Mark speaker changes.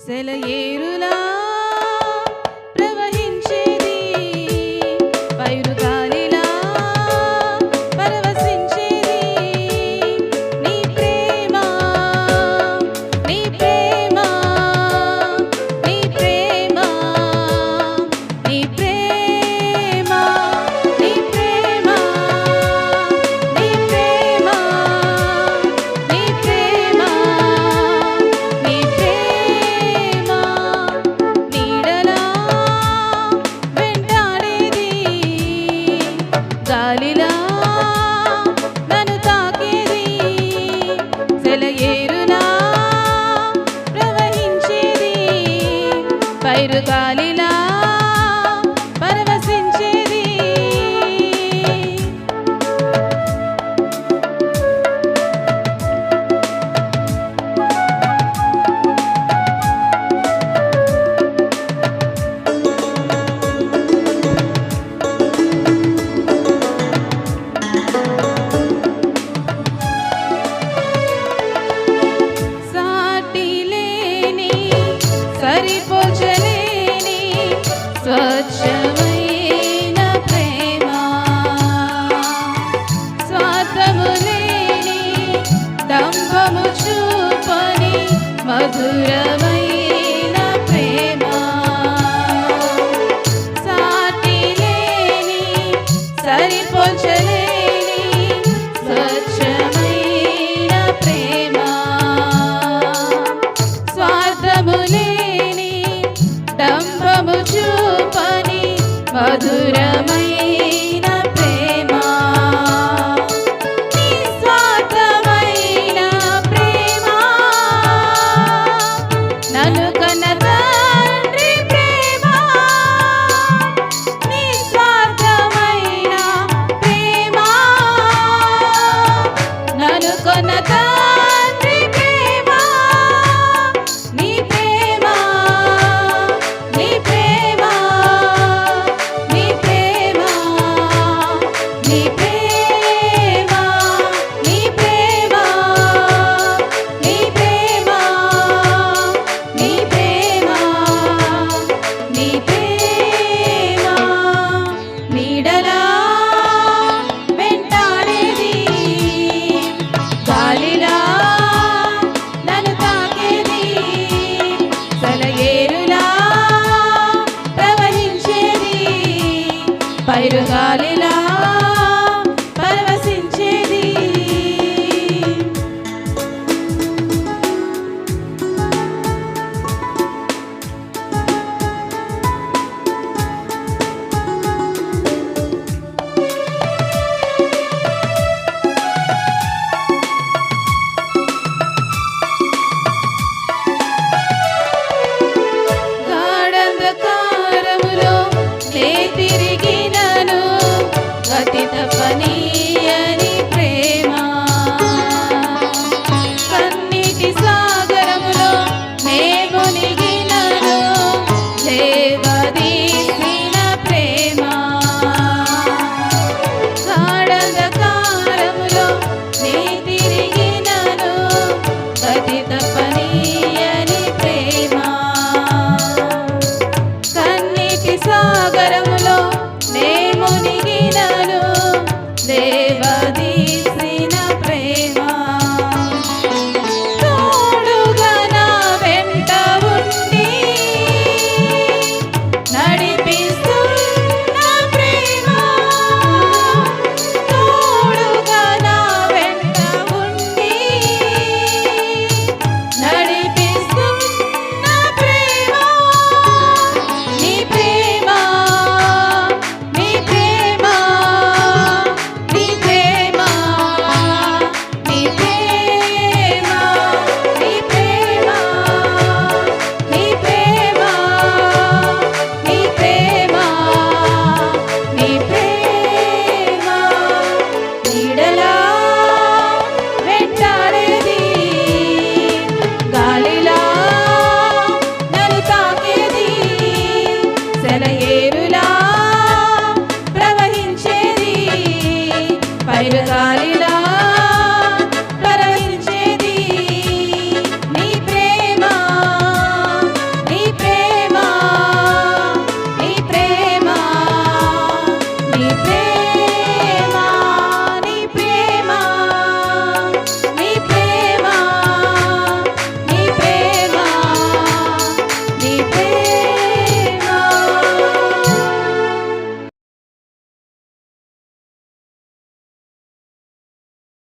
Speaker 1: సెలయేరులా ప్రవహించేది పైరుగాలిలా పరవశించేది నీ ప్రేమ నీ ప్రేమ నీ ప్రేమ నీ ప్రేమ నీ ప్రేమ నీ ప్రేమ నీ ప్రేమ నీ ప్రేమ నీడలా వెంటాడేది గాలిలా నన్ను తాకేది సెలయేరులా ప్రవహించేది పైరుగాలిలా పరవశించేది సాటిలేని సరిపోల్చలేని స్వచ్ఛమైన ప్రేమ స్వార్థము లేని డంబము చూపని మధురమైన ప్రేమ సాటిలేని సరిపోల్చలేని స్వచ్ఛమైన ప్రేమ స్వార్థము లేని డంబము చూపని మధురమైన ప్రేమ నిస్వార్థమైన ప్రేమ నన్ను కన్న తండ్రి ప్రేమ నిస్వార్థమైన ప్రేమ నన్ను కన్న తండ్రి ప్రేమ నీ ప్రేమ నీ ప్రేమ నీ ప్రేమ నీ ప్రేమ నీ ప్రేమ నీ ప్రేమ నీ ప్రేమ నీ ప్రేమ నీడలా వెంటాడేది గాలిలా నన్ను తాకేది సెలయేరులా ప్రవహించేది పైరుగాలిలా పరవశించేది గాఢంధకారములో నే తిరిగినను గతి తప్పని